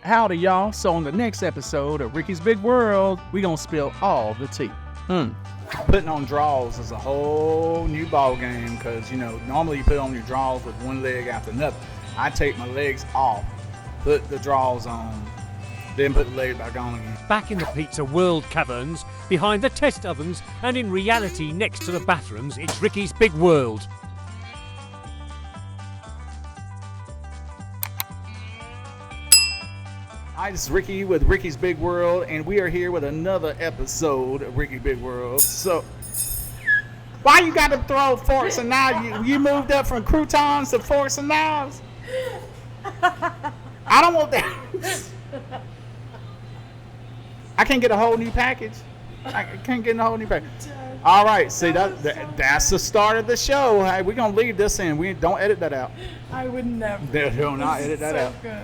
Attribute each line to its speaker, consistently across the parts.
Speaker 1: Howdy, y'all. So on the next episode of Ricky's Big World, we gonna spill all the tea. Putting on draws is a whole new ball game because, normally you put on your draws with one leg after another. I take my legs off, put the draws on, then put the leg back on again.
Speaker 2: Back in the pizza world caverns, behind the test ovens, and in reality next to the bathrooms, it's Ricky's Big World.
Speaker 1: Hi, this is Ricky with Ricky's Big World, and we are here with another episode of Ricky Big World. So, why you got to throw forks and knives? You moved up from croutons to forks and knives? I don't want that. I can't get a whole new package. I can't get a whole new package. All right, see that's the start of the show. Hey, we're gonna leave this in. We don't edit that out.
Speaker 3: I would never.
Speaker 1: Do not edit that out.
Speaker 3: Good.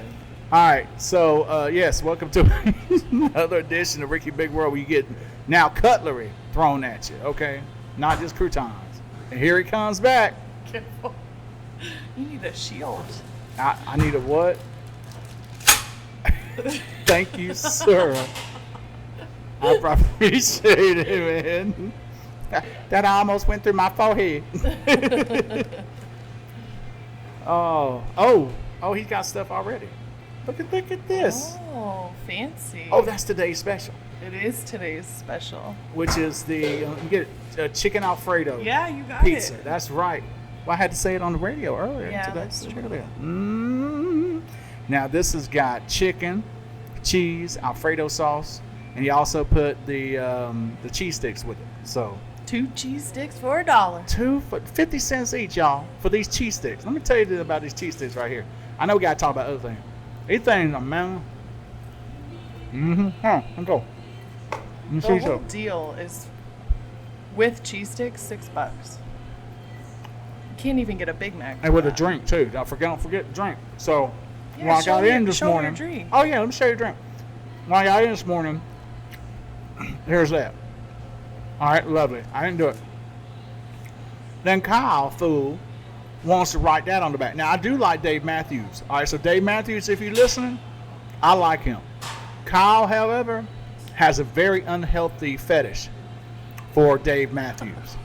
Speaker 1: All right, so yes, welcome to another edition of Ricky Big World where you get now cutlery thrown at you, okay? Not just croutons. And here he comes back.
Speaker 3: Careful. You need a shield.
Speaker 1: I need a what? Thank you, sir. I appreciate it, man. That almost went through my forehead. Oh, he's got stuff already. Look at this.
Speaker 3: Oh, fancy.
Speaker 1: Oh, that's today's special.
Speaker 3: It is today's special.
Speaker 1: Which is the you get chicken Alfredo.
Speaker 3: Yeah, you got
Speaker 1: pizza.
Speaker 3: it.
Speaker 1: That's right. Well, I had to say it on the radio earlier
Speaker 3: Yeah,
Speaker 1: today.
Speaker 3: that's true.
Speaker 1: Look at that. Now this has got chicken, cheese, Alfredo sauce, and you also put the cheese sticks with it. So
Speaker 3: 2 cheese sticks for $1.
Speaker 1: 2 for 50 cents each, y'all, for these cheese sticks. Let me tell you about these cheese sticks right here. I know we gotta talk about other things. These things are man. Let's go.
Speaker 3: The whole deal is with cheese sticks, $6. You can't even get a Big Mac.
Speaker 1: And with a drink too. Don't forget the drink. So
Speaker 3: Yeah,
Speaker 1: when I got in this
Speaker 3: show
Speaker 1: morning.
Speaker 3: your drink.
Speaker 1: Oh yeah, let me show you the drink. When I got in this morning, here's that. All right, lovely. I didn't do it. Then Kyle, fool, wants to write that on the back. Now I do like Dave Matthews. All right, so Dave Matthews, if you're listening, I like him. Kyle, however, has a very unhealthy fetish for Dave Matthews.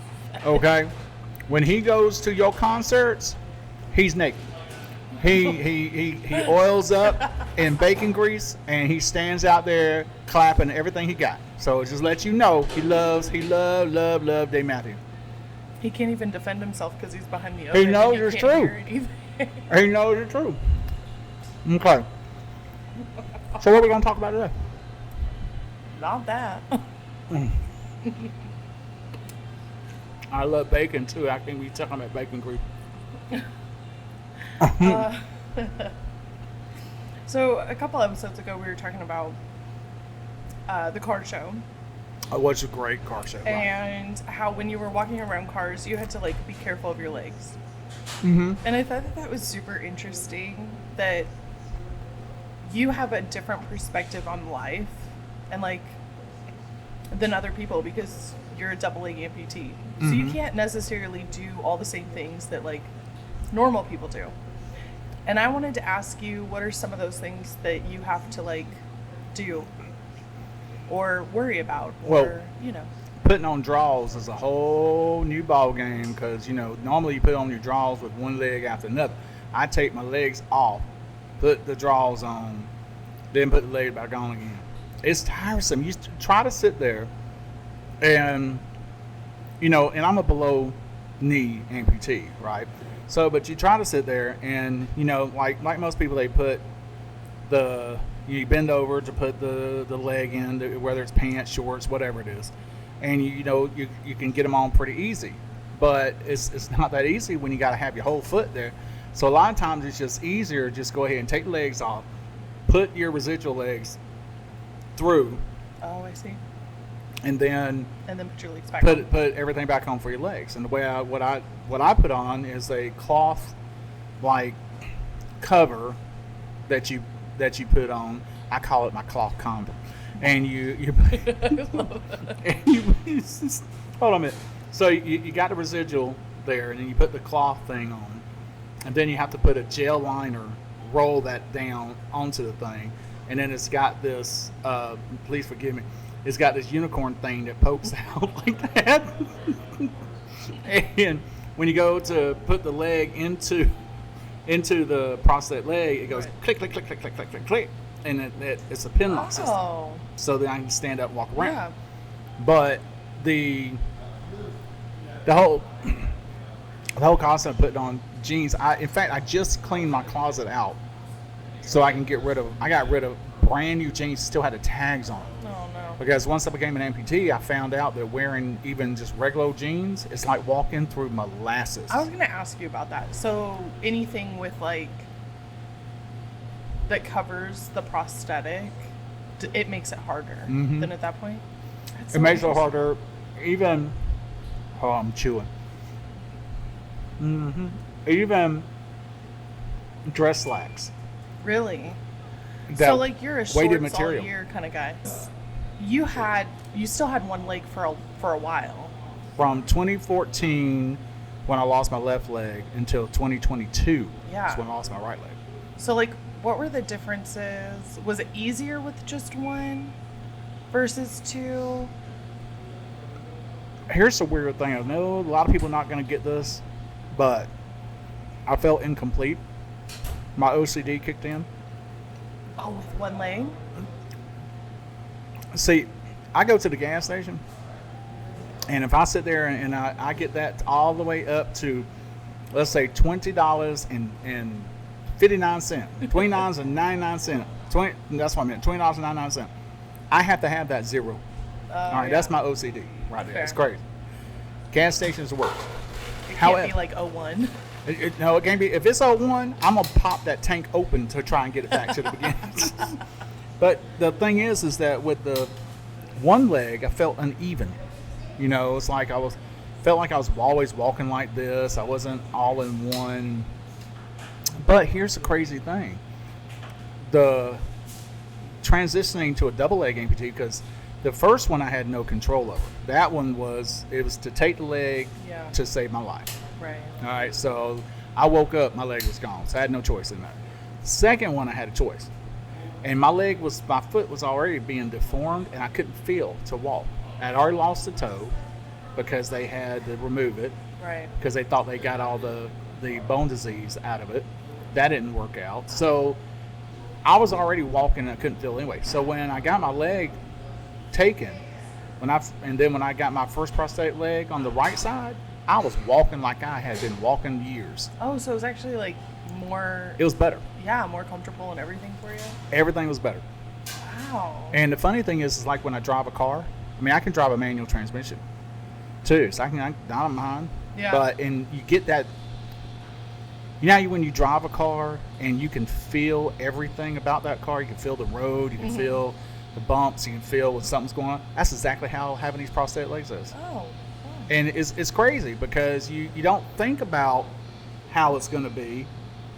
Speaker 1: Okay, when he goes to your concerts, he's naked. He oils up in bacon grease and he stands out there clapping everything he got. So just let you know he love Dave Matthews.
Speaker 3: He can't even defend himself because he's behind the
Speaker 1: He knows it's true. He knows it's true. Okay. So what are we gonna talk about today?
Speaker 3: Not that.
Speaker 1: I love bacon too. I think we talking about bacon grease.
Speaker 3: So a couple episodes ago, we were talking about the car show.
Speaker 1: It was a great car show. Right?
Speaker 3: And how when you were walking around cars, you had to be careful of your legs.
Speaker 1: Mm-hmm.
Speaker 3: And I thought that was super interesting that you have a different perspective on life and than other people because you're a double leg amputee. So you can't necessarily do all the same things that normal people do. And I wanted to ask you, what are some of those things that you have to do or worry about? Or,
Speaker 1: putting on draws is a whole new ball game because, normally you put on your draws with one leg after another. I take my legs off, put the draws on, then put the leg back on again. It's tiresome. You try to sit there and, and I'm a below knee amputee, right? So, but you try to sit there and, like most people, they put you bend over to put the leg in, whether it's pants, shorts, whatever it is. And, you can get them on pretty easy. But it's not that easy when you got to have your whole foot there. So a lot of times it's just easier just go ahead and take the legs off, put your residual legs through.
Speaker 3: Oh, I see.
Speaker 1: And then
Speaker 3: put your legs back on.
Speaker 1: Put everything back on for your legs. And the way what I put on is a cloth cover that you put on. I call it my cloth condom. And you hold on a minute. So you got the residual there, and then you put the cloth thing on, and then you have to put a gel liner, roll that down onto the thing, and then it's got this. Please forgive me. It's got this unicorn thing that pokes out like that. And when you go to put the leg into the prosthetic leg, it goes click, click, click, click, click, click, click, click, and it's a pin lock system. So that I can stand up and walk around.
Speaker 3: Yeah.
Speaker 1: But the whole concept of putting on jeans. In fact, I just cleaned my closet out so I can get rid of. I got rid of brand new jeans, still had the tags on.
Speaker 3: Oh no.
Speaker 1: Because once I became an amputee, I found out that wearing even just regular jeans, it's like walking through molasses.
Speaker 3: I was gonna ask you about that. So anything with like that covers the prosthetic, it makes it harder. Then at that point,
Speaker 1: It makes it harder. Even, I'm chewing. Even dress slacks.
Speaker 3: Really?
Speaker 1: That
Speaker 3: So like you're a
Speaker 1: weighted
Speaker 3: shorts all
Speaker 1: material.
Speaker 3: year kind of guy. You still had one leg for a while.
Speaker 1: From 2014, when I lost my left leg, until 2022,
Speaker 3: Yeah.
Speaker 1: is when I lost my right leg.
Speaker 3: So like, what were the differences? Was it easier with just one versus two?
Speaker 1: Here's the weird thing. I know a lot of people are not going to get this, but I felt incomplete. My OCD kicked in.
Speaker 3: Oh, with one leg?
Speaker 1: See, I go to the gas station, and if I sit there and I get that all the way up to, let's say, $20.59, $29.99, that's what I meant, $20.99. I have to have that zero. All right, that's my OCD right there.
Speaker 3: Fair.
Speaker 1: It's crazy. Gas stations work.
Speaker 3: It
Speaker 1: However,
Speaker 3: can't be like 01.
Speaker 1: No, it can't be. If it's 01, I'm gonna pop that tank open to try and get it back to the beginning. But the thing is that with the one leg, I felt uneven. You know, it's like felt like I was always walking like this. I wasn't all in one. But here's the crazy thing: the transitioning to a double leg amputee, because the first one I had no control over. That one was to take the leg to save my life.
Speaker 3: Right.
Speaker 1: All right, so I woke up, my leg was gone, so I had no choice in that. Second one, I had a choice, and my foot was already being deformed, and I couldn't feel to walk. I had already lost the toe because they had to remove it,
Speaker 3: Right.
Speaker 1: because they thought they got all the bone disease out of it. That didn't work out, so I was already walking, and I couldn't feel anyway. So when I got my leg taken, when I got my first prosthetic leg on the right side, I was walking like I had been walking years.
Speaker 3: Oh, so it was actually like more.
Speaker 1: It was better.
Speaker 3: Yeah, more comfortable and everything for you.
Speaker 1: Everything was better.
Speaker 3: Wow.
Speaker 1: And the funny thing is like when I drive a car, I mean, I can drive a manual transmission too, so I don't mind.
Speaker 3: Yeah.
Speaker 1: And you get that. You know, when you drive a car and you can feel everything about that car. You can feel the road. You can feel the bumps. You can feel when something's going on. That's exactly how having these prosthetic legs is.
Speaker 3: Oh.
Speaker 1: And it's crazy because you don't think about how it's going to be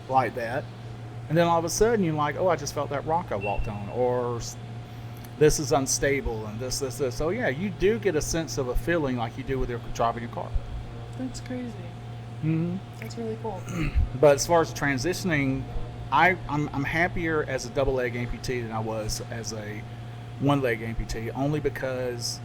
Speaker 1: like that. And then all of a sudden you're like, oh, I just felt that rock I walked on. Or this is unstable and this. So, yeah, you do get a sense of a feeling like you do with driving your car.
Speaker 3: That's crazy.
Speaker 1: Mm-hmm.
Speaker 3: That's really cool.
Speaker 1: But as far as transitioning, I'm happier as a double leg amputee than I was as a one leg amputee, only because,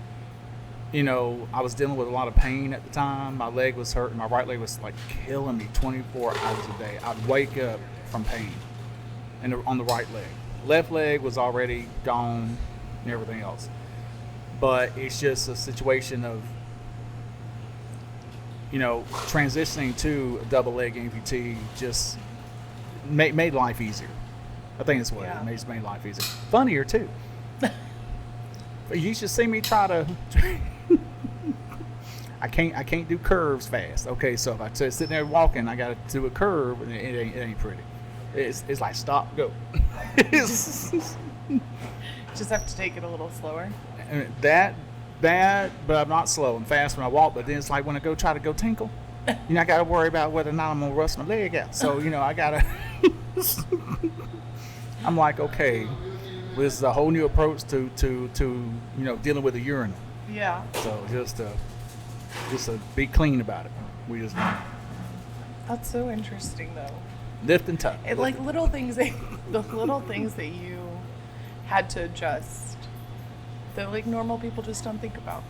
Speaker 1: you know, I was dealing with a lot of pain at the time. My leg was hurting. My right leg was like killing me 24 hours a day. I'd wake up from pain on the right leg. Left leg was already gone and everything else. But it's just a situation of, you know, transitioning to a double leg amputee just made life easier. I think that's what it just made life easier. Funnier too. But you should see me try to. I can't do curves fast. Okay, so if I sit there walking, I got to do a curve, and it ain't pretty. It's like stop, go.
Speaker 3: Just have to take it a little slower.
Speaker 1: That, but I'm not slow. I'm fast when I walk. But then it's like when I try to go tinkle, you know, I got to worry about whether or not I'm gonna rust my leg out. So you know, I gotta. I'm like, okay, this is a whole new approach to you know, dealing with the urine.
Speaker 3: Yeah.
Speaker 1: So just to be clean about it. We just
Speaker 3: That's so interesting, though.
Speaker 1: lift and tuck.
Speaker 3: It like little things that the little things that had to adjust that like normal people just don't think about.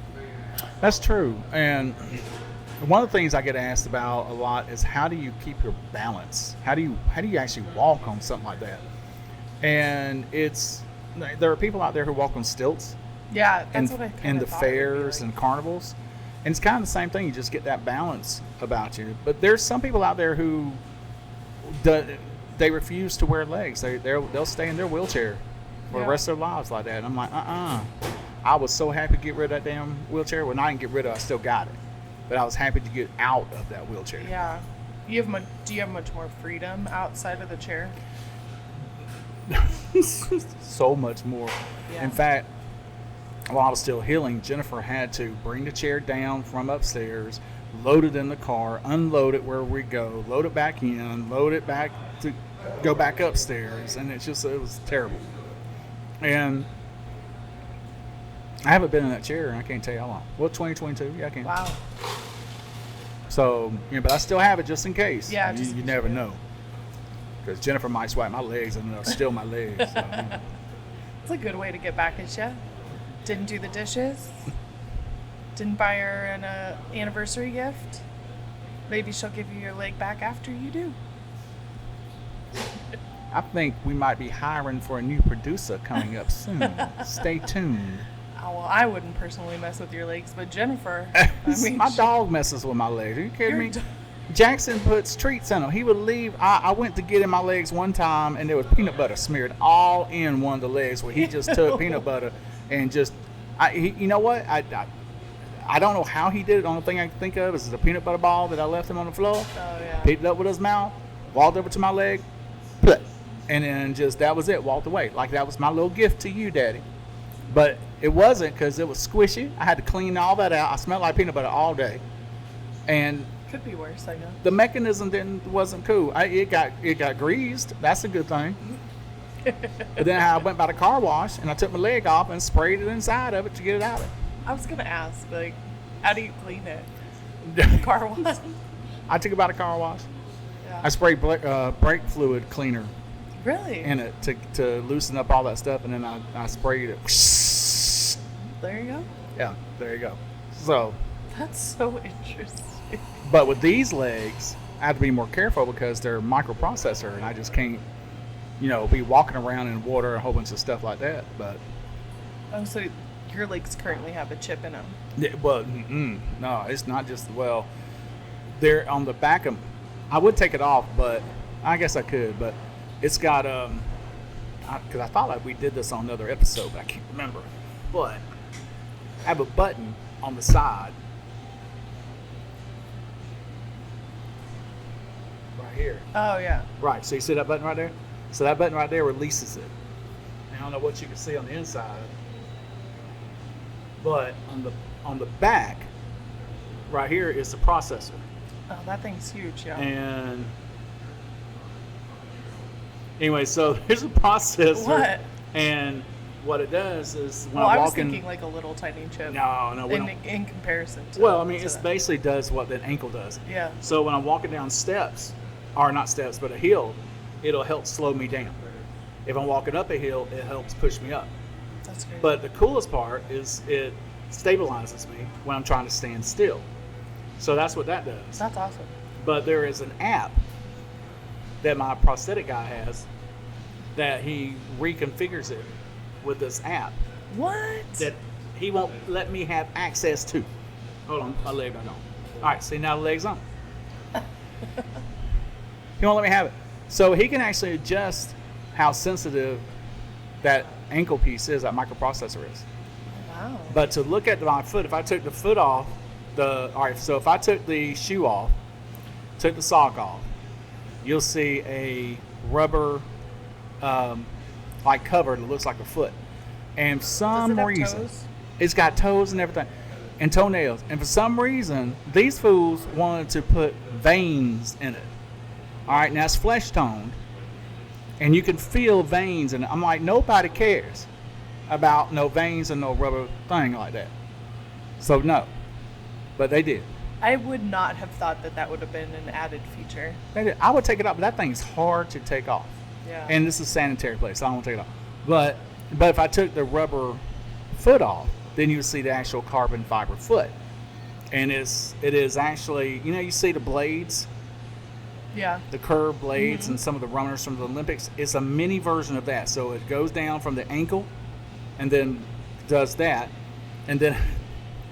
Speaker 1: That's true. And one of the things I get asked about a lot is how do you keep your balance? How do you actually walk on something like that? And there are people out there who walk on stilts.
Speaker 3: Yeah, that's what I
Speaker 1: in the fairs and carnivals, and it's kind of the same thing. You just get that balance about you. But there's some people out there who they refuse to wear legs. They'll stay in their wheelchair for the rest of their lives like that. And I'm like, I was so happy to get rid of that damn wheelchair. Well, I didn't get rid of it. I still got it, but I was happy to get out of that wheelchair.
Speaker 3: Yeah. Do you have much more freedom outside of the chair?
Speaker 1: So much more.
Speaker 3: Yeah.
Speaker 1: In fact, while I was still healing, Jennifer had to bring the chair down from upstairs, load it in the car, unload it where we go, load it back in, load it back to go back upstairs, and it was terrible. And I haven't been in that chair, and I can't tell you how long. Well, 2022, yeah, I can.
Speaker 3: Wow.
Speaker 1: So, but I still have it just in case.
Speaker 3: Yeah,
Speaker 1: you never know. Because Jennifer might swipe my legs, and they'll steal my legs. So,
Speaker 3: It's a good way to get back at you. Didn't do the dishes. Didn't buy her an anniversary gift. Maybe she'll give you your leg back after you do.
Speaker 1: I think we might be hiring for a new producer coming up soon. Stay tuned.
Speaker 3: Oh, well, I wouldn't personally mess with your legs, but Jennifer,
Speaker 1: My dog messes with my legs. Are you kidding me? Jackson puts treats in them. He would leave. I went to get in my legs one time, and there was peanut butter smeared all in one of the legs where he just took peanut butter and just, you know what? I don't know how he did it. The only thing I can think of is the peanut butter ball that I left him on the floor.
Speaker 3: Oh, yeah.
Speaker 1: Picked it up with his mouth, walked over to my leg, and then that was it, walked away. Like that was my little gift to you, Daddy. But it wasn't, because it was squishy. I had to clean all that out. I smelled like peanut butter all day. And
Speaker 3: Could be worse, I know.
Speaker 1: the mechanism wasn't cool. It got greased. That's a good thing. But then I went by the car wash, and I took my leg off and sprayed it inside of it to get it out of it.
Speaker 3: I was going to ask, like, how do you clean it? The car wash?
Speaker 1: I took it by the car wash.
Speaker 3: Yeah.
Speaker 1: I sprayed brake fluid cleaner
Speaker 3: Really?
Speaker 1: in it to loosen up all that stuff, and then I sprayed it.
Speaker 3: There you go.
Speaker 1: Yeah, there you go. So,
Speaker 3: That's so interesting.
Speaker 1: but with these legs, I have to be more careful because they're microprocessor, and I just can't, be walking around in water, a whole bunch of stuff like that. But
Speaker 3: Oh, so your legs currently have a chip in them.
Speaker 1: no, it's not just, they're on the back of, I would take it off, but I guess I could, but it's got, because I thought like we did this on another episode, but I can't remember. But I have a button on the side right here.
Speaker 3: Oh, yeah.
Speaker 1: Right, so you see that button right there? So that button right there releases it. And I don't know what you can see on the inside, but on the back, right here is the processor.
Speaker 3: Oh, that thing's huge, yeah.
Speaker 1: And anyway, so there's a processor.
Speaker 3: What?
Speaker 1: And what it does is when
Speaker 3: I
Speaker 1: I
Speaker 3: was
Speaker 1: walk in.
Speaker 3: thinking like a little tiny chip.
Speaker 1: No,
Speaker 3: in comparison to.
Speaker 1: well, I mean,
Speaker 3: to
Speaker 1: it
Speaker 3: that.
Speaker 1: basically does what that ankle does.
Speaker 3: Yeah.
Speaker 1: So when I'm walking down steps, or not steps, but a hill, it'll help slow me down. If I'm walking up a hill, it helps push me up.
Speaker 3: That's great.
Speaker 1: But the coolest part is it stabilizes me when I'm trying to stand still. So that's what that does.
Speaker 3: That's awesome.
Speaker 1: But there is an app that my prosthetic guy has that he reconfigures it with this app
Speaker 3: What?
Speaker 1: that he won't let me have access to. Hold on, my leg back on. All right, see, now the leg's on. He won't let me have it. So he can actually adjust how sensitive that ankle piece is, that microprocessor is.
Speaker 3: Wow.
Speaker 1: But to look at my foot, if I took the foot off, so if I took the shoe off, took the sock off, you'll see a rubber like cover that looks like a foot. And for some
Speaker 3: Does it have
Speaker 1: reason,
Speaker 3: toes?
Speaker 1: it's got toes and everything, and toenails. And for some reason, these fools wanted to put veins in it. All right, now it's flesh toned, and you can feel veins, and I'm like, nobody cares about no veins and no rubber thing like that. So no, but they did.
Speaker 3: I would not have thought that would have been an added feature.
Speaker 1: They did. I would take it off, but that thing's hard to take off.
Speaker 3: Yeah.
Speaker 1: And this is a sanitary place, so I don't want to take it off. But But if I took the rubber foot off, then you would see the actual carbon fiber foot. And it is actually, you see the blades,
Speaker 3: Yeah.
Speaker 1: the curved blades, and some of the runners from the Olympics. It's a mini version of that. So it goes down from the ankle and then does that. And then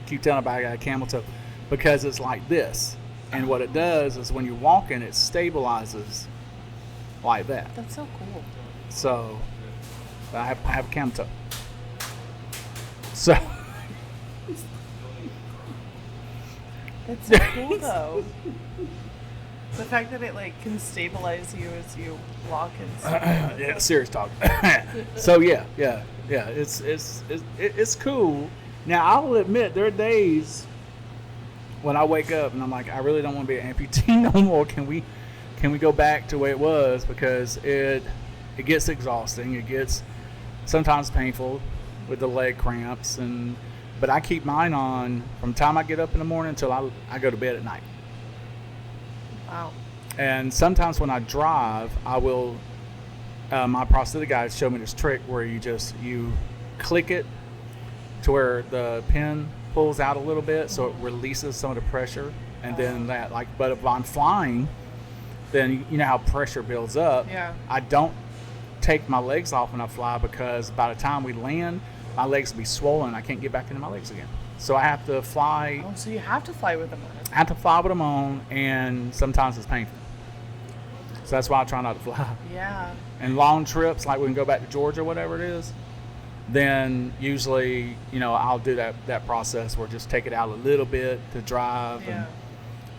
Speaker 1: keep telling everybody I got a camel toe because it's like this. And what it does is when you're walking, it stabilizes like that.
Speaker 3: That's so cool.
Speaker 1: So I have a camel toe. So
Speaker 3: That's so cool though. The fact that it like can stabilize you as you walk and stuff.
Speaker 1: yeah, serious talk. So yeah, it's cool. Now I will admit there are days when I wake up and I'm like, I really don't want to be an amputee no more. Can we go back to the way it was, because it gets exhausting. It gets sometimes painful with the leg cramps, but I keep mine on from the time I get up in the morning until I go to bed at night.
Speaker 3: Wow.
Speaker 1: And sometimes when I drive, I will. My prosthetic guys show me this trick where you click it to where the pin pulls out a little bit, so it releases some of the pressure, and then that But if I'm flying, then you know how pressure builds up.
Speaker 3: Yeah.
Speaker 1: I don't take my legs off when I fly, because by the time we land, my legs will be swollen. I can't get back into my legs again. So I have to fly.
Speaker 3: Oh, so you have to fly with them on.
Speaker 1: I have to fly with them on, and sometimes it's painful. So that's why I try not to fly.
Speaker 3: Yeah.
Speaker 1: And long trips, like we can go back to Georgia, whatever it is, then usually, I'll do that process where just take it out a little bit to drive and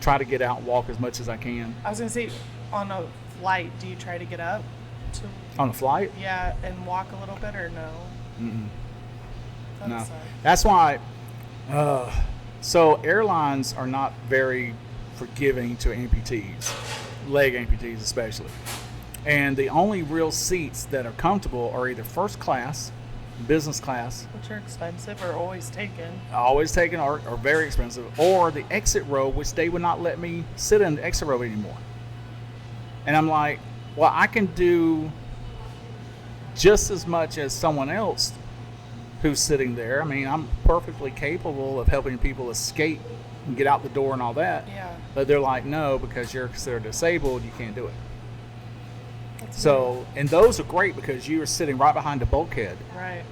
Speaker 1: try to get out and walk as much as I can.
Speaker 3: I was gonna say, on a flight, do you try to get up to?
Speaker 1: On a flight?
Speaker 3: Yeah, and walk a little bit, or no?
Speaker 1: No. That's why. So airlines are not very forgiving to amputees, leg amputees especially. And the only real seats that are comfortable are either first class, business class,
Speaker 3: which are expensive or always taken,
Speaker 1: or very expensive, or the exit row, which they would not let me sit in the exit row anymore. And I'm like, well, I can do just as much as someone else who's sitting there. I mean, I'm perfectly capable of helping people escape and get out the door and all that.
Speaker 3: Yeah.
Speaker 1: But they're like, no, because you're considered disabled, you can't do it.
Speaker 3: That's
Speaker 1: So,
Speaker 3: weird.
Speaker 1: and those are great because you are sitting right behind the bulkhead.
Speaker 3: Right.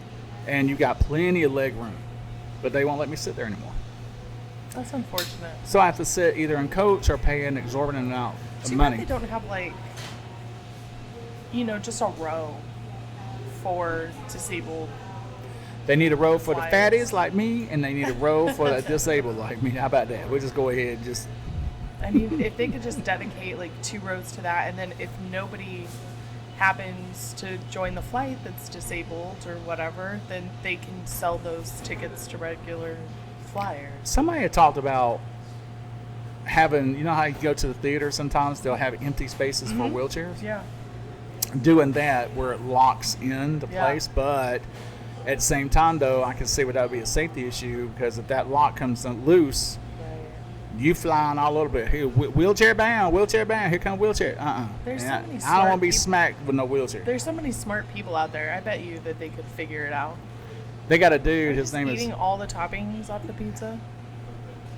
Speaker 1: And you got plenty of leg room. But they won't let me sit there anymore.
Speaker 3: That's unfortunate.
Speaker 1: So I have to sit either in coach or pay an exorbitant amount of
Speaker 3: Too
Speaker 1: money.
Speaker 3: bad they don't have just a row for disabled.
Speaker 1: They need a row for the
Speaker 3: Flyers.
Speaker 1: fatties like me, and they need a row for the disabled like me. How about that? We'll just go ahead and just...
Speaker 3: I mean, if they could just dedicate 2 rows to that, and then if nobody happens to join the flight that's disabled or whatever, then they can sell those tickets to regular flyers.
Speaker 1: Somebody had talked about having, how you go to the theater sometimes, they'll have empty spaces for wheelchairs?
Speaker 3: Yeah.
Speaker 1: Doing that where it locks into
Speaker 3: Yeah.
Speaker 1: place, but at the same time, though, I can see where that would be a safety issue, because if that lock comes loose,
Speaker 3: Right.
Speaker 1: you flying all over it. Here, wheelchair bound, here come wheelchair.
Speaker 3: There's so many
Speaker 1: I don't want
Speaker 3: smart
Speaker 1: to be
Speaker 3: people.
Speaker 1: smacked with no wheelchair.
Speaker 3: There's so many smart people out there. I bet you that they could figure it out.
Speaker 1: They got a dude,
Speaker 3: We're
Speaker 1: his name
Speaker 3: eating
Speaker 1: is...
Speaker 3: all the toppings off the pizza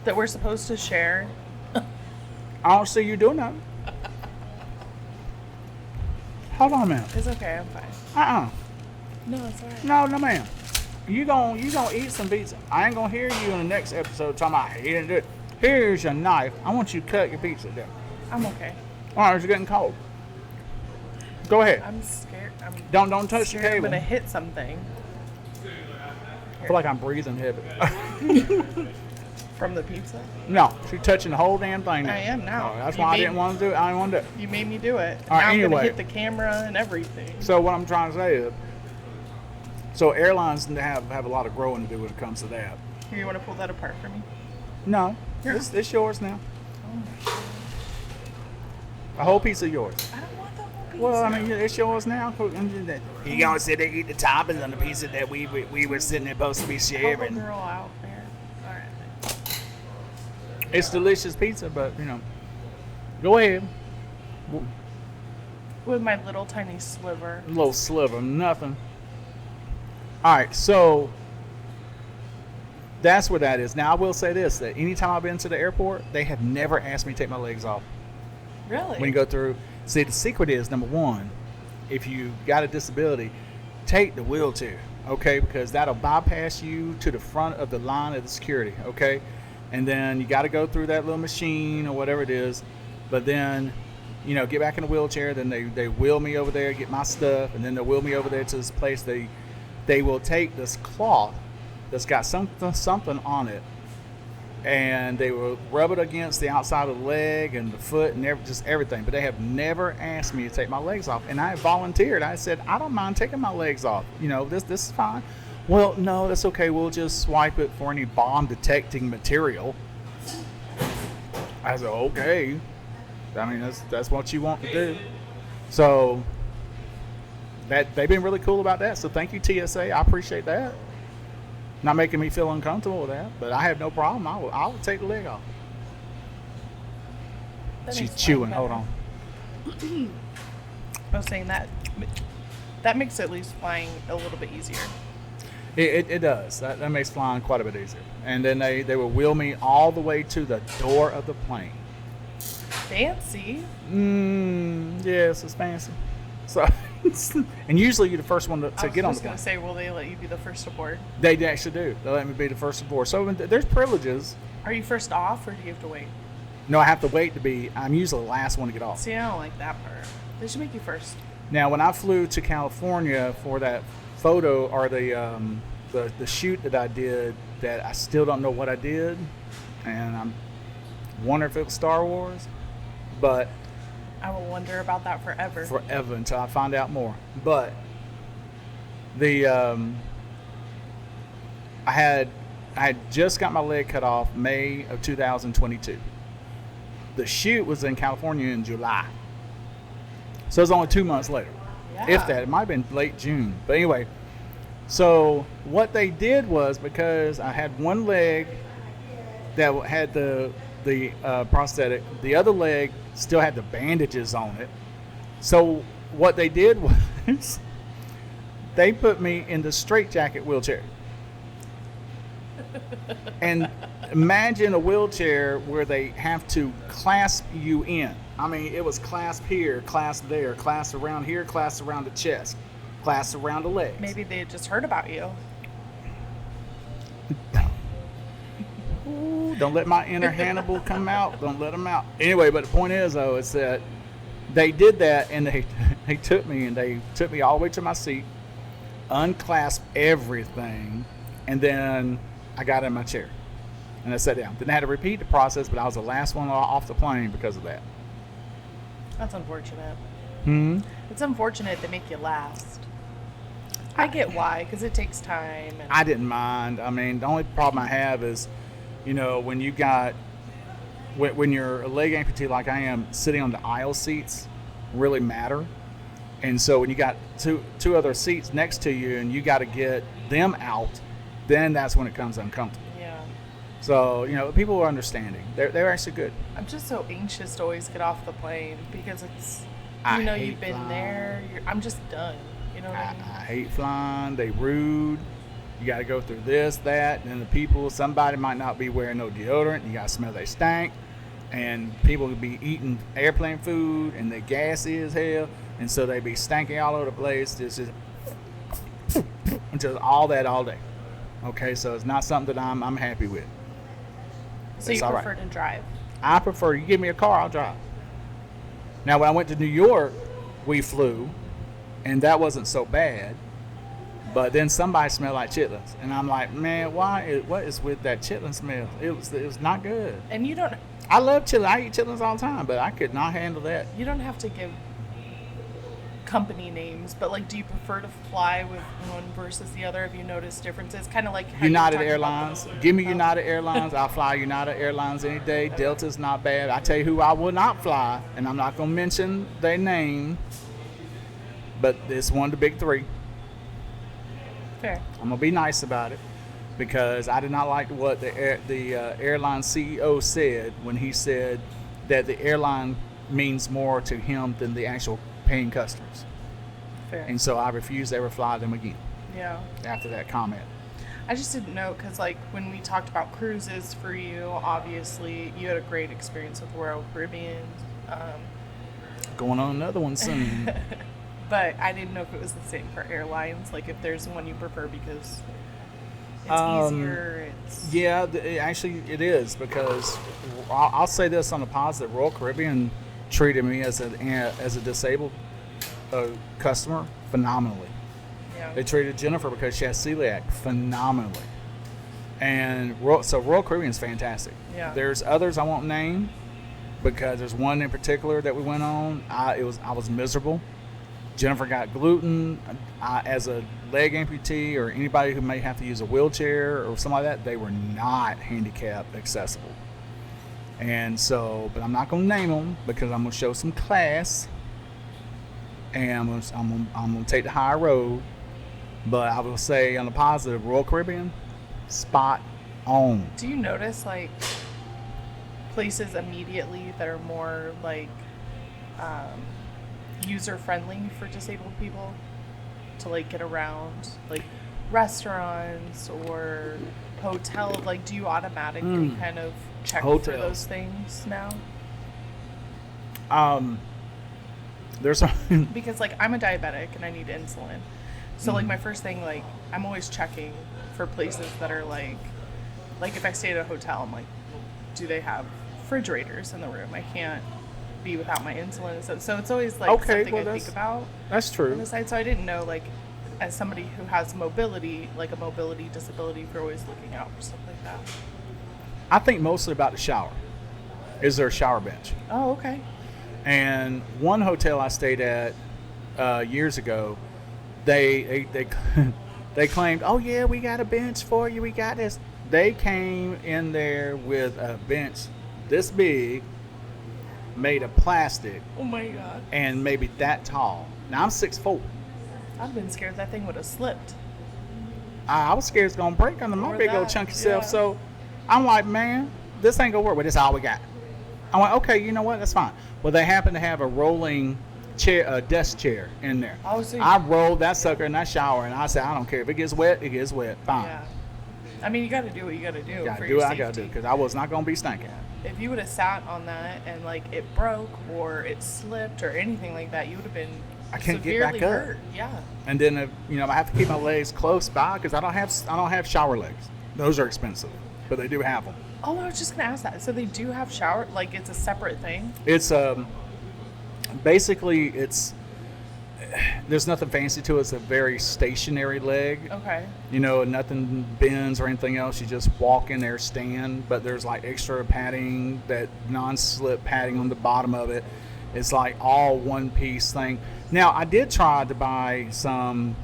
Speaker 3: that we're supposed to share.
Speaker 1: I don't see you doing nothing. Hold on a minute.
Speaker 3: It's okay. I'm fine. No, it's alright.
Speaker 1: No, ma'am. You gonna eat some pizza. I ain't gonna hear you in the next episode talking about, he didn't do it. Here's your knife. I want you to cut your pizza down.
Speaker 3: I'm okay.
Speaker 1: All right, it's getting cold. Go ahead.
Speaker 3: I'm scared.
Speaker 1: Don't touch the
Speaker 3: scared I'm
Speaker 1: cable.
Speaker 3: gonna hit something.
Speaker 1: I feel like I'm breathing heavy.
Speaker 3: From the pizza?
Speaker 1: No, she's touching the whole damn thing.
Speaker 3: I am now.
Speaker 1: Oh, that's
Speaker 3: You
Speaker 1: why I
Speaker 3: made-
Speaker 1: didn't want to do it. I didn't want to do it.
Speaker 3: You made me do it.
Speaker 1: All right,
Speaker 3: Now I'm
Speaker 1: anyway.
Speaker 3: gonna hit the camera and everything.
Speaker 1: So what I'm trying to say is, so airlines have a lot of growing to do when it comes to that.
Speaker 3: Here, you want to pull that apart for me?
Speaker 1: No,
Speaker 3: Here.
Speaker 1: it's yours now.
Speaker 3: Oh my God.
Speaker 1: The whole piece of yours.
Speaker 3: I don't want the whole pizza.
Speaker 1: Well, I mean, it's yours now. You gonna sit there and eat the toppings on the pizza that we were sitting there supposed to be
Speaker 3: Pull the
Speaker 1: sharing.
Speaker 3: girl out there. All right.
Speaker 1: It's delicious pizza, but go ahead.
Speaker 3: With my little tiny sliver.
Speaker 1: A little sliver, nothing. All right, so that's where that is. Now, I will say this, that anytime I've been to the airport, they have never asked me to take my legs off.
Speaker 3: Really?
Speaker 1: When you go through, see, the secret is, number one, if you got a disability, take the wheelchair, okay? Because that'll bypass you to the front of the line of the security, okay? And then you got to go through that little machine or whatever it is. But then, you know, get back in the wheelchair. Then they wheel me over there, get my stuff. And then they'll wheel me over there to this place. They will take this cloth that's got something on it. And they will rub it against the outside of the leg and the foot and just everything. But they have never asked me to take my legs off. And I volunteered. I said, I don't mind taking my legs off. You know, this is fine. Well, no, that's okay. We'll just swipe it for any bomb detecting material. I said, okay. I mean, that's what you want to do. So that they've been really cool about that. So thank you, TSA. I appreciate that. Not making me feel uncomfortable with that, but I have no problem. I will take the leg off. She's chewing. Hold on.
Speaker 3: I was saying that makes at least flying a little bit easier.
Speaker 1: It does. That makes flying quite a bit easier. And then they will wheel me all the way to the door of the plane.
Speaker 3: Fancy.
Speaker 1: Yes, it's fancy. So, and usually you're the first one to get on the plane.
Speaker 3: I was going to say, will they let you be the first aboard?
Speaker 1: They actually do. They'll let me be the first aboard. So there's privileges.
Speaker 3: Are you first off, or do you have to wait?
Speaker 1: No, I have to wait to be. I'm usually the last one to get off.
Speaker 3: See, I don't like that part. They should make you first.
Speaker 1: Now, when I flew to California for that photo or the shoot that I did, that I still don't know what I did, and I'm wondering if it was Star Wars, but
Speaker 3: I will wonder about that forever.
Speaker 1: Forever until I find out more. But the I had just got my leg cut off May of 2022. The shoot was in California in July, so it was only 2 months later.
Speaker 3: Yeah.
Speaker 1: If that, it might have been late June. But anyway, so what they did was, because I had one leg that had the prosthetic, the other leg still had the bandages on it. So what they did was they put me in the straitjacket wheelchair. And imagine a wheelchair where they have to clasp you in. I mean, it was clasp here, clasp there, clasp around here, clasp around the chest, clasp around the legs.
Speaker 3: Maybe they had just heard about you.
Speaker 1: Ooh, don't let my inner Hannibal come out. Don't let them out. Anyway, but the point is, though, is that they did that, and they took me all the way to my seat, unclasped everything, and then I got in my chair and I sat down. Then I had to repeat the process, but I was the last one off the plane because of that.
Speaker 3: That's unfortunate.
Speaker 1: It's
Speaker 3: unfortunate they make you last. I get why, because it takes time. And
Speaker 1: I didn't mind. I mean, the only problem I have is, you know, when you're a leg amputee like I am, sitting on the aisle seats really matter. And so when you got two other seats next to you and you got to get them out, then that's when it comes uncomfortable.
Speaker 3: Yeah.
Speaker 1: So, you know, people are understanding. They're actually good.
Speaker 3: I'm just so anxious to always get off the plane because it's,
Speaker 1: I
Speaker 3: you know,
Speaker 1: hate
Speaker 3: you've been
Speaker 1: flying.
Speaker 3: there. I'm just done. You know what I mean?
Speaker 1: I hate flying. They rude. You got to go through this, that, and then the people, somebody might not be wearing no deodorant. You got to smell they stank. And people could be eating airplane food, and they're gassy as hell. And so they be stanky all over the place. Just all that all day. Okay, so it's not something that I'm happy with.
Speaker 3: So
Speaker 1: it's
Speaker 3: you
Speaker 1: all
Speaker 3: prefer
Speaker 1: right.
Speaker 3: to drive?
Speaker 1: I prefer, you give me a car, I'll drive. Now, when I went to New York, we flew, and that wasn't so bad. But then somebody smelled like chitlins, and I'm like, man, what is with that chitlin smell? It was not good.
Speaker 3: And you don't.
Speaker 1: I love chitlins. I eat chitlins all the time, but I could not handle that.
Speaker 3: You don't have to give company names, but like, do you prefer to fly with one versus the other? Have you noticed differences? Kind of like how
Speaker 1: United Airlines. Give me United Airlines. I'll fly United Airlines any day. Delta's not bad. I tell you who I will not fly, and I'm not going to mention their name, but it's one of the big three.
Speaker 3: Fair.
Speaker 1: I'm going to be nice about it, because I did not like what the airline CEO said when he said that the airline means more to him than the actual paying customers.
Speaker 3: Fair.
Speaker 1: And so I refuse to ever fly them again.
Speaker 3: Yeah.
Speaker 1: after that comment.
Speaker 3: I just didn't know because, like, when we talked about cruises for you, obviously you had a great experience with Royal Caribbean.
Speaker 1: Going on another one soon.
Speaker 3: But I didn't know if it was the same for airlines, like if there's one you prefer because it's easier.
Speaker 1: Yeah, actually it is, because I'll say this on the positive. Royal Caribbean treated me as a disabled customer phenomenally.
Speaker 3: Yeah.
Speaker 1: They treated Jennifer, because she has celiac, phenomenally. And so Royal Caribbean's fantastic.
Speaker 3: Yeah.
Speaker 1: There's others I won't name, because there's one in particular that we went on. I was miserable. Jennifer got gluten. As a leg amputee or anybody who may have to use a wheelchair or something like that, they were not handicap accessible. And so, but I'm not going to name them, because I'm going to show some class, and I'm going to take the high road. But I will say, on the positive, Royal Caribbean, spot on.
Speaker 3: Do you notice, like, places immediately that are more, like, user-friendly for disabled people to, like, get around? Like, restaurants or hotels? Like, do you automatically kind of check for those things now?
Speaker 1: There's
Speaker 3: Because, like, I'm a diabetic and I need insulin. So, like, my first thing, like, I'm always checking for places that are, like if I stay at a hotel, I'm like, do they have refrigerators in the room? I can't be without my insulin. So it's always, like, something I think about.
Speaker 1: That's true.
Speaker 3: On the side. So I didn't know, like, as somebody who has mobility, like a mobility disability, if you're always looking out for stuff like that.
Speaker 1: I think mostly about the shower. Is there a shower bench?
Speaker 3: Oh, okay.
Speaker 1: And one hotel I stayed at years ago, they claimed, oh yeah, we got a bench for you, we got this. They came in there with a bench this big, made of plastic.
Speaker 3: Oh my God.
Speaker 1: And maybe that tall. Now I'm 6'4".
Speaker 3: I'd have been scared that thing would have slipped.
Speaker 1: I was scared it's gonna break under my big old chunky self.
Speaker 3: Yeah.
Speaker 1: So I'm like, man, this ain't gonna work. But this is all we got. I went, okay, you know what? That's fine. Well, they happen to have a rolling chair, desk chair in there.
Speaker 3: Oh, so
Speaker 1: I rolled that sucker in that shower, and I said, I don't care if it gets wet, it gets wet. Fine.
Speaker 3: Yeah. I mean, you got to do what you got to do.
Speaker 1: Gotta
Speaker 3: for
Speaker 1: do
Speaker 3: your
Speaker 1: what
Speaker 3: safety.
Speaker 1: I gotta do, because I was not gonna be stinking.
Speaker 3: If you would have sat on that and, like, it broke or it slipped or anything like that, you would have been
Speaker 1: I can't get
Speaker 3: severely
Speaker 1: back up.
Speaker 3: hurt. Yeah.
Speaker 1: And then I have to keep my legs close by, because I don't have shower legs. Those are expensive, but they do have them.
Speaker 3: Oh, I was just gonna ask that. So they do have shower, like, it's a separate thing?
Speaker 1: It's basically there's nothing fancy to it. It's a very stationary leg.
Speaker 3: Okay.
Speaker 1: Nothing bends or anything else. You just walk in there, stand, but there's like extra padding, that non-slip padding on the bottom of it. It's like all one piece thing. Now, I did try to buy some,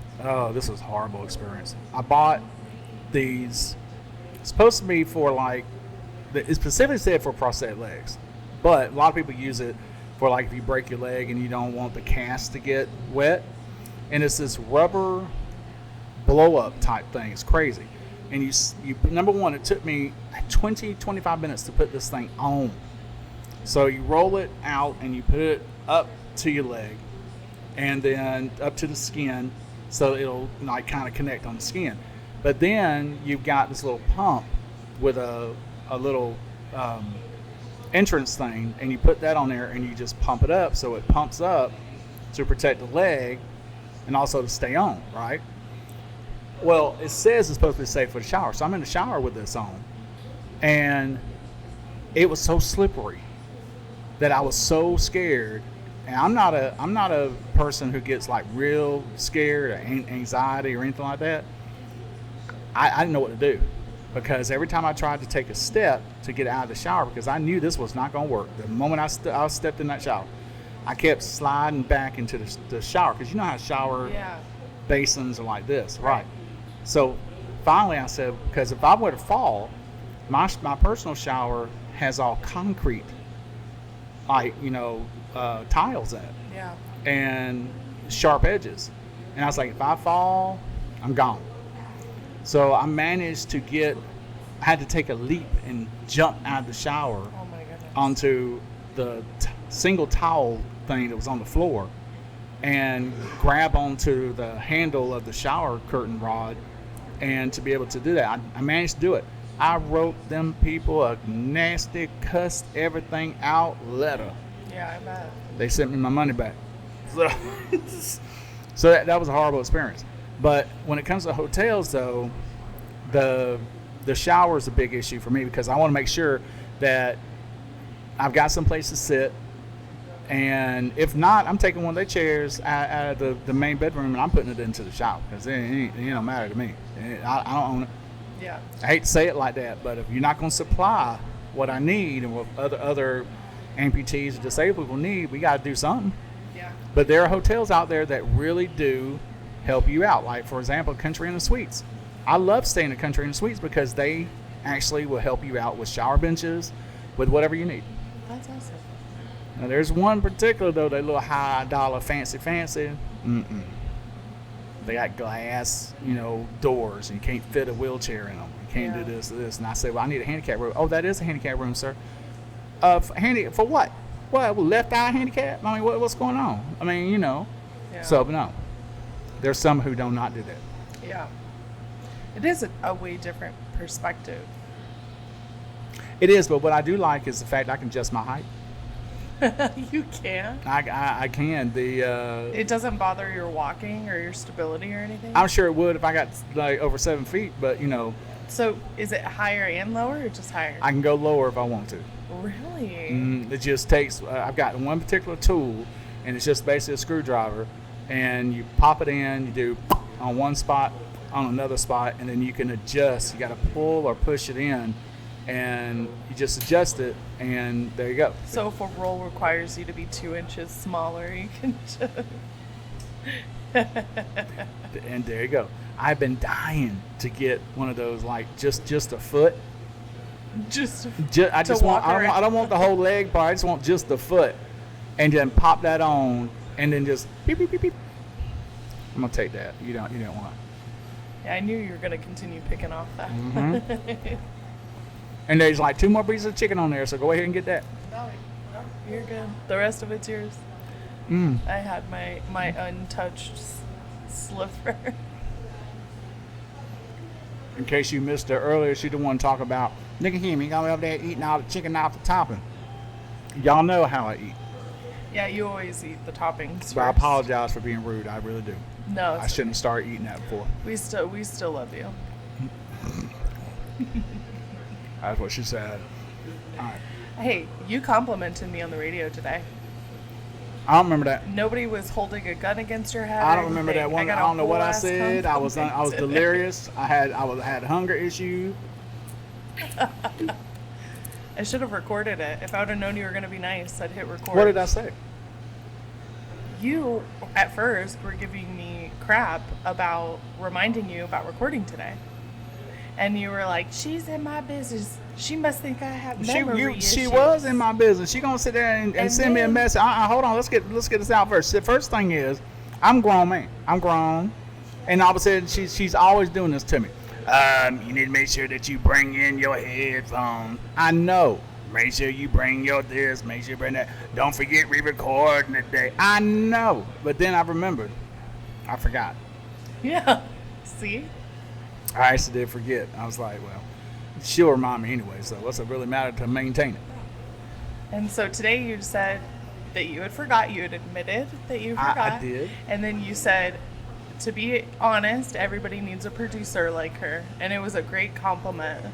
Speaker 1: this was a horrible experience. I bought these, supposed to be for, like, it specifically said for prosthetic legs, but a lot of people use it for, like, if you break your leg and you don't want the cast to get wet. And it's this rubber blow up type thing. It's crazy. And you number one, it took me 25 minutes to put this thing on. So you roll it out and you put it up to your leg and then up to the skin, so it'll, like, kind of connect on the skin. But then you've got this little pump with a little entrance thing, and you put that on there and you just pump it up, so it pumps up to protect the leg and also to stay on, right? Well, it says it's supposed to be safe for the shower, so I'm in the shower with this on, and it was so slippery that I was so scared. And I'm not a person who gets, like, real scared or anxiety or anything like that. I didn't know what to do, because every time I tried to take a step to get out of the shower, because I knew this was not going to work. The moment I stepped in that shower, I kept sliding back into the shower, because you know how shower basins are like this, right? So finally I said, because if I were to fall, my personal shower has all concrete, like, tiles in it.
Speaker 3: Yeah.
Speaker 1: And sharp edges. And I was like, if I fall, I'm gone. So I managed to I had to take a leap and jump out of the shower
Speaker 3: Oh my goodness.
Speaker 1: onto the single towel thing that was on the floor. and grab onto the handle of the shower curtain rod, and to be able to do that, I managed to do it. I wrote them people a nasty, cussed everything out letter.
Speaker 3: Yeah, I bet.
Speaker 1: They sent me my money back. So, so that was a horrible experience. But when it comes to hotels, though, the shower is a big issue for me, because I want to make sure that I've got some place to sit. And if not, I'm taking one of their chairs out of the main bedroom and I'm putting it into the shower, because it don't matter to me. I don't own it.
Speaker 3: Yeah.
Speaker 1: I hate to say it like that, but if you're not going to supply what I need and what other amputees or disabled people need, we got to do something.
Speaker 3: Yeah.
Speaker 1: But there are hotels out there that really do help you out. Like, for example, Country Inn & Suites. I love staying at Country Inn & Suites because they actually will help you out with shower benches, with whatever you need.
Speaker 3: That's awesome.
Speaker 1: Now, there's one particular, though, they little high dollar fancy. They got glass, doors, and you can't fit a wheelchair in them. You can't do this. And I say, well, I need a handicap room. Oh, that is a handicap room, sir. For what? What, left eye handicap? I mean, what's going on? I mean,
Speaker 3: Yeah.
Speaker 1: So, no. There's some who do not do that.
Speaker 3: Yeah. It is a way different perspective.
Speaker 1: It is, but what I do like is the fact I can adjust my height.
Speaker 3: You can?
Speaker 1: I can.
Speaker 3: It doesn't bother your walking or your stability or anything?
Speaker 1: I'm sure it would if I got like over 7 feet, but
Speaker 3: So is it higher and lower or just higher?
Speaker 1: I can go lower if I want to.
Speaker 3: Really?
Speaker 1: It just takes, I've got one particular tool, and it's just basically a screwdriver, and you pop it in, you do on one spot, on another spot, and then you can adjust. You got to pull or push it in, and you just adjust it, and there you go.
Speaker 3: So if a roll requires you to be 2 inches smaller, you can just...
Speaker 1: And there you go. I've been dying to get one of those, like just a foot. I don't want the whole leg part. I just want just the foot, and then pop that on, and then just beep beep beep beep. I'm gonna take that. You don't want.
Speaker 3: Yeah, I knew you were gonna continue picking off that.
Speaker 1: Mm-hmm. And there's like 2 more pieces of chicken on there, so go ahead and get that.
Speaker 3: No, you're good. The rest of it's yours. I had my untouched sliver.
Speaker 1: In case you missed her earlier, she didn't want to talk about, look at him, he got over there eating all the chicken off the topping. Y'all know how I eat.
Speaker 3: Yeah, you always eat the toppings
Speaker 1: But I
Speaker 3: first.
Speaker 1: apologize for being rude. I really do.
Speaker 3: No,
Speaker 1: I shouldn't have started eating that before.
Speaker 3: We still love you.
Speaker 1: That's what she said. All right.
Speaker 3: Hey, you complimented me on the radio today.
Speaker 1: I don't remember that.
Speaker 3: Nobody was holding a gun against your head.
Speaker 1: I don't remember that one. I don't know what I said. I was
Speaker 3: compliment.
Speaker 1: delirious. I had hunger issue.
Speaker 3: I should have recorded it. If I would have known you were going to be nice, I'd hit record.
Speaker 1: What did I say?
Speaker 3: You, at first, were giving me crap about reminding you about recording today. And you were like, she's in my business. She must think I have memory issues.
Speaker 1: She was in my business. She gonna sit there and send me a message. Hold on, let's get this out first. The first thing is, I'm grown man. I'm grown, and all of a sudden she's always doing this to me. You need to make sure that you bring in your headphones. I know. Make sure you bring your this. Make sure you bring that. Don't forget re-recording today. I know, but then I remembered. I forgot.
Speaker 3: Yeah. See?
Speaker 1: I actually did forget. I was like, well, she'll remind me anyway, so what's it really matter to maintain it?
Speaker 3: And so today you said that you had forgot. You had admitted that you forgot.
Speaker 1: I did.
Speaker 3: And then you said, to be honest, everybody needs a producer like her. And it was a great compliment.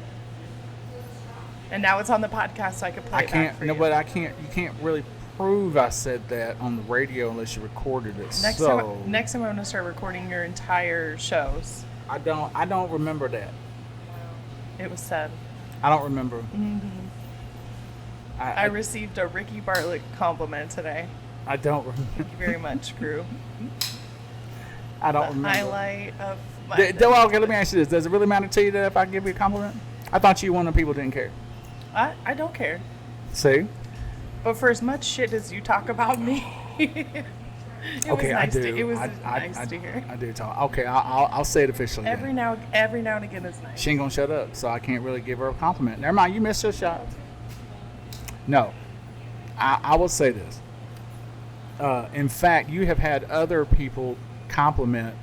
Speaker 3: And now it's on the podcast, so I could play it back for you.
Speaker 1: But I can't. You can't really prove I said that on the radio unless you recorded it.
Speaker 3: Next time I'm going to start recording your entire shows.
Speaker 1: I don't remember that.
Speaker 3: It was said.
Speaker 1: I don't remember.
Speaker 3: Mm-hmm. I received a Ricky Bartlett compliment today.
Speaker 1: I don't remember.
Speaker 3: Thank you very much, crew.
Speaker 1: I don't remember.
Speaker 3: Highlight of my
Speaker 1: Okay, let me ask you this. Does it really matter to you that if I give you a compliment? I thought you one of the people didn't care.
Speaker 3: I don't care.
Speaker 1: See?
Speaker 3: But for as much shit as you talk about me, it was nice to hear.
Speaker 1: I do talk. Okay, I'll say it officially.
Speaker 3: Every now and again is nice.
Speaker 1: She ain't gonna shut up, so I can't really give her a compliment. Never mind, you missed your shot. No, I will say this. In fact, you have had other people compliment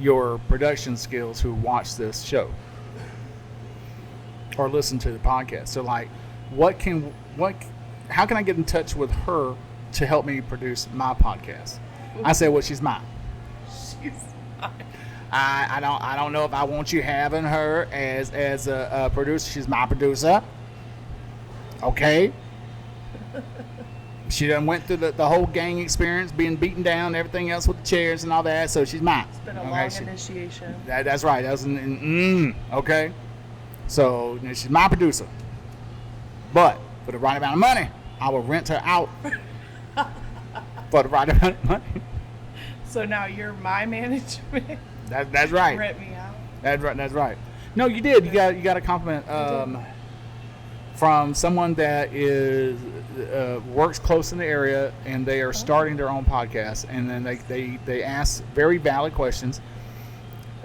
Speaker 1: your production skills who watch this show or listen to the podcast. So, like, how can I get in touch with her to help me produce my podcast? I said, well, she's mine.
Speaker 3: She's mine.
Speaker 1: I don't know if I want you having her as a producer. She's my producer. Okay. She done went through the whole gang experience, being beaten down, everything else with the chairs and all that. So she's mine.
Speaker 3: It's been a long initiation.
Speaker 1: That's right. Okay. So she's my producer. But for the right amount of money, I will rent her out for the right amount of money.
Speaker 3: So now you're my management.
Speaker 1: That's right.
Speaker 3: Rent me out.
Speaker 1: That's right. No, you did. You got a compliment from someone that is works close in the area, and they are starting their own podcast. And then they ask very valid questions.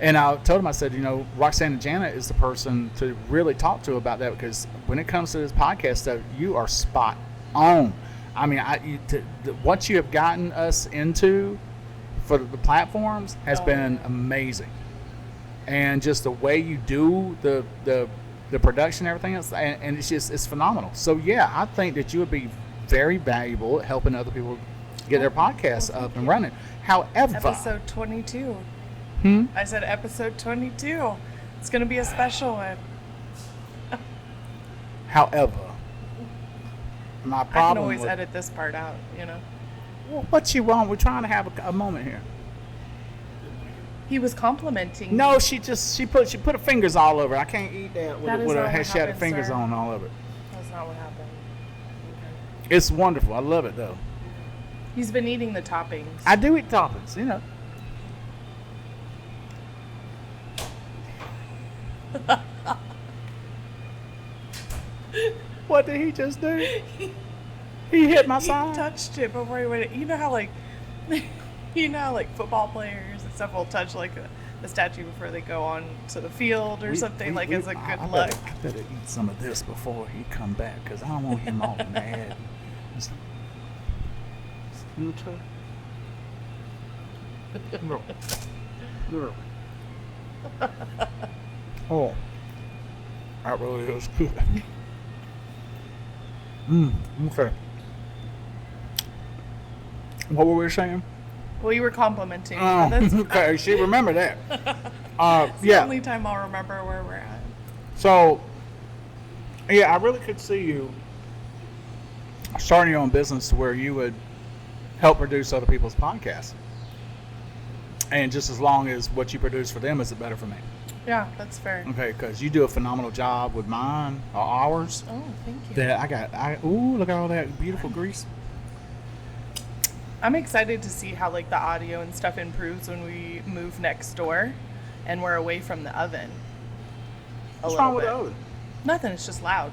Speaker 1: And I told him, I said, Roxanna and Janet is the person to really talk to about that, because when it comes to this podcast stuff, you are spot on. I mean, what you have gotten us into for the platforms has been amazing, and just the way you do the production and everything else, and it's phenomenal. So yeah, I think that you would be very valuable at helping other people get their podcasts up and running. However,
Speaker 3: episode 22. I said episode 22. It's going to be a special one.
Speaker 1: However, my problem.
Speaker 3: I can always edit this part out,
Speaker 1: Well, what you want? We're trying to have a moment here.
Speaker 3: He was complimenting.
Speaker 1: No, she put her fingers all over it. I can't eat that with her. She had her fingers
Speaker 3: sir.
Speaker 1: on all of it.
Speaker 3: That's not what happened. Okay.
Speaker 1: It's wonderful. I love it though.
Speaker 3: He's been eating the toppings.
Speaker 1: I do eat toppings, What did he just do? He hit my side.
Speaker 3: He touched it before he went. You know how like football players and stuff will touch like the statue before they go on to the field or something as a good luck.
Speaker 1: I better eat some of this before he come back, because I don't want him all mad. No. Oh, that really is good. Okay. What were we saying?
Speaker 3: Well, you were complimenting.
Speaker 1: Oh,
Speaker 3: That's
Speaker 1: okay. She remembered that.
Speaker 3: it's the only time I'll remember where we're at.
Speaker 1: So, yeah, I really could see you starting your own business where you would help produce other people's podcasts. And just as long as what you produce for them is better for me.
Speaker 3: Yeah, that's fair.
Speaker 1: Okay, because you do a phenomenal job with mine or ours.
Speaker 3: Oh, thank you.
Speaker 1: That look at all that beautiful grease.
Speaker 3: I'm excited to see how the audio and stuff improves when we move next door and we're away from the oven.
Speaker 1: What's wrong with the oven?
Speaker 3: Nothing, it's just loud.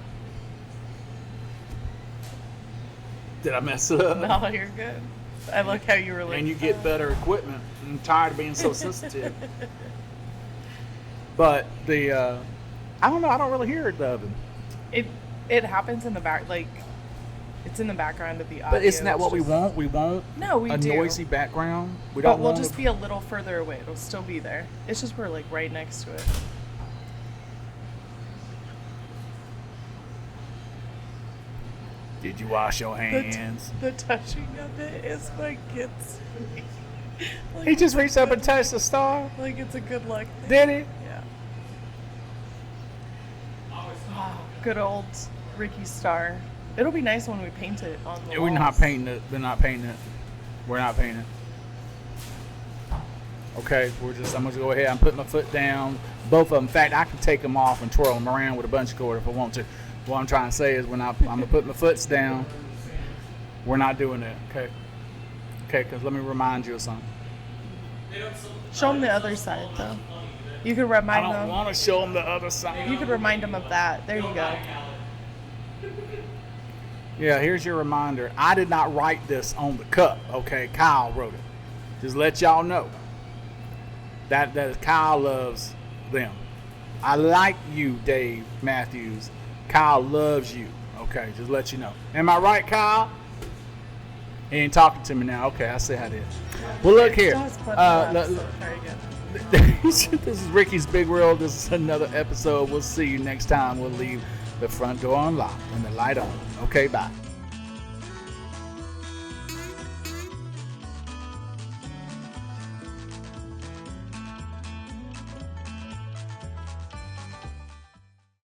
Speaker 1: Did I mess it up?
Speaker 3: No, you're good. I look how you were like.
Speaker 1: And you get better equipment. I'm tired of being so sensitive. But I don't know. I don't really hear the oven.
Speaker 3: It happens in the back, it's in the background of the audio.
Speaker 1: But isn't that what we want? We want a noisy background.
Speaker 3: We'll just be a little further away. It'll still be there. It's just we're right next to it.
Speaker 1: Did you wash your hands?
Speaker 3: The touching of it is what gets me.
Speaker 1: He just reached up and touched the star?
Speaker 3: Like it's a good luck thing.
Speaker 1: Did he?
Speaker 3: Yeah. Wow, good old Ricky star. It'll be nice when we paint it on the walls.
Speaker 1: We're not painting it. We're not painting it. Okay, I'm going to go ahead and put my foot down. Both of them. In fact, I can take them off and twirl them around with a bunch of cord if I want to. What I'm trying to say is I'm going to put my foots down. We're not doing that, okay? Okay, because let me remind you of something.
Speaker 3: Show them the other side, though. You could remind them.
Speaker 1: I don't want to show them the other side.
Speaker 3: You could remind them of that. There you go.
Speaker 1: Yeah, here's your reminder. I did not write this on the cup, okay? Kyle wrote it. Just let y'all know. That Kyle loves them. I like you, Dave Matthews. Kyle loves you. Okay, just let you know. Am I right, Kyle? He ain't talking to me now. Okay, I see how it is. Well, look here.
Speaker 3: Try again.
Speaker 1: This is Ricky's Big World. This is another episode. We'll see you next time. We'll leave the front door unlocked and the light on. Okay, bye.